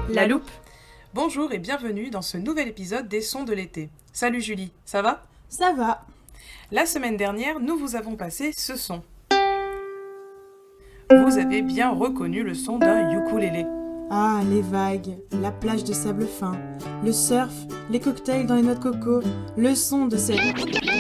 La loupe. Bonjour et bienvenue dans ce nouvel épisode des sons de l'été. Salut Julie, ça va ? Ça va. La semaine dernière, nous vous avons passé ce son. Vous avez bien reconnu le son d'un ukulélé. Ah, les vagues, la plage de sable fin, le surf, les cocktails dans les noix de coco, le son de cette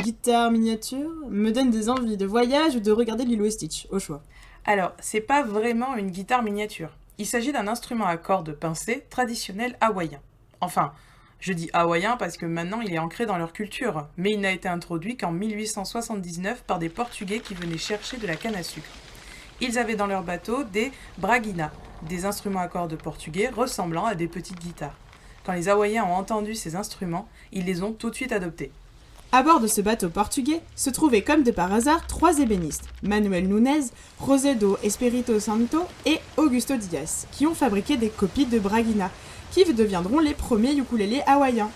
guitare miniature me donne des envies de voyage ou de regarder Lilo et Stitch, au choix. Alors, c'est pas vraiment une guitare miniature. Il s'agit d'un instrument à cordes pincées traditionnel hawaïen. Enfin, je dis hawaïen parce que maintenant il est ancré dans leur culture, mais il n'a été introduit qu'en 1879 par des Portugais qui venaient chercher de la canne à sucre. Ils avaient dans leur bateau des braguinas, des instruments à cordes portugais ressemblant à des petites guitares. Quand les Hawaïens ont entendu ces instruments, ils les ont tout de suite adoptés. À bord de ce bateau portugais se trouvaient comme de par hasard 3 ébénistes, Manuel Nunes, Rosendo Espirito Santo et Augusto Dias, qui ont fabriqué des copies de braguinas, qui deviendront les premiers ukulélés hawaïens.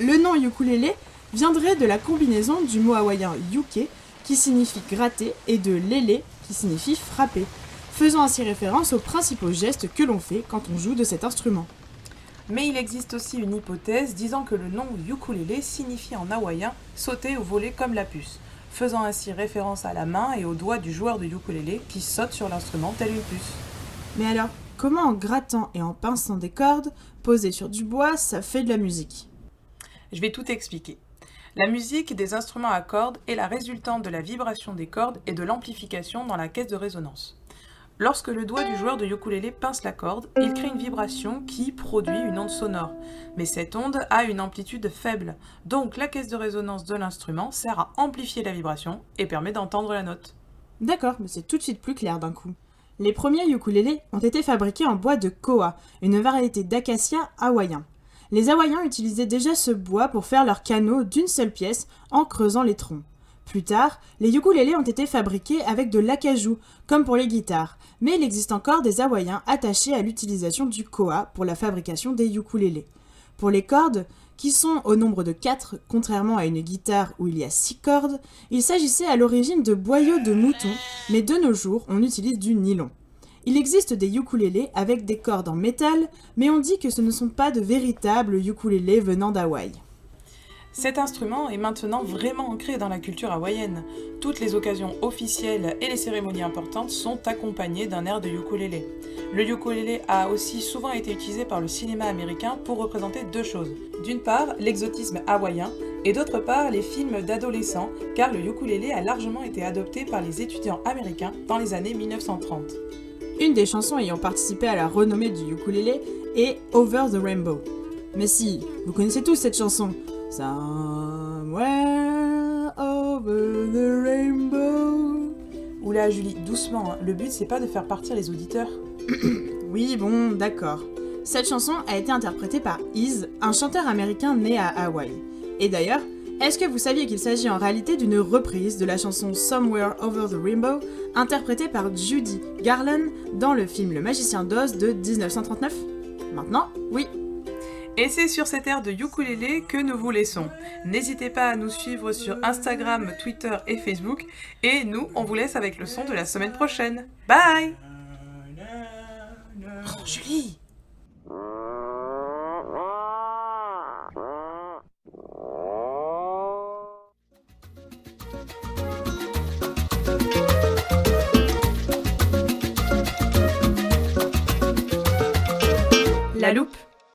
Le nom ukulélé viendrait de la combinaison du mot hawaïen yuke, qui signifie gratter, et de lélé, qui signifie frapper, faisant ainsi référence aux principaux gestes que l'on fait quand on joue de cet instrument. Mais il existe aussi une hypothèse disant que le nom ukulélé signifie en hawaïen sauter ou voler comme la puce, faisant ainsi référence à la main et aux doigts du joueur de ukulélé qui saute sur l'instrument tel une puce. Mais alors, comment en grattant et en pinçant des cordes, posées sur du bois, ça fait de la musique ? Je vais tout expliquer. La musique des instruments à cordes est la résultante de la vibration des cordes et de l'amplification dans la caisse de résonance. Lorsque le doigt du joueur de ukulélé pince la corde, il crée une vibration qui produit une onde sonore. Mais cette onde a une amplitude faible, donc la caisse de résonance de l'instrument sert à amplifier la vibration et permet d'entendre la note. D'accord, mais c'est tout de suite plus clair d'un coup. Les premiers ukulélés ont été fabriqués en bois de koa, une variété d'acacia hawaïen. Les Hawaïens utilisaient déjà ce bois pour faire leurs canaux d'une seule pièce en creusant les troncs. Plus tard, les ukulélés ont été fabriqués avec de l'acajou, comme pour les guitares, mais il existe encore des Hawaïens attachés à l'utilisation du koa pour la fabrication des ukulélés. Pour les cordes, qui sont au nombre de 4, contrairement à une guitare où il y a 6 cordes, il s'agissait à l'origine de boyaux de mouton, mais de nos jours, on utilise du nylon. Il existe des ukulélés avec des cordes en métal, mais on dit que ce ne sont pas de véritables ukulélés venant d'Hawaï. Cet instrument est maintenant vraiment ancré dans la culture hawaïenne. Toutes les occasions officielles et les cérémonies importantes sont accompagnées d'un air de ukulélé. Le ukulélé a aussi souvent été utilisé par le cinéma américain pour représenter 2 choses. D'une part, l'exotisme hawaïen, et d'autre part, les films d'adolescents, car le ukulélé a largement été adopté par les étudiants américains dans les années 1930. Une des chansons ayant participé à la renommée du ukulélé est Over the Rainbow. Mais si, vous connaissez tous cette chanson. Somewhere over the rainbow. Oula Julie, doucement, hein. Le but c'est pas de faire partir les auditeurs. Oui, bon, d'accord. Cette chanson a été interprétée par Iz, un chanteur américain né à Hawaï. Et d'ailleurs, est-ce que vous saviez qu'il s'agit en réalité d'une reprise de la chanson Somewhere Over the Rainbow, interprétée par Judy Garland dans le film Le Magicien d'Oz de 1939 ? Maintenant, oui. Et c'est sur cet air de ukulélé que nous vous laissons. N'hésitez pas à nous suivre sur Instagram, Twitter et Facebook. Et nous, on vous laisse avec le son de la semaine prochaine. Bye! Oh, Julie! La loupe.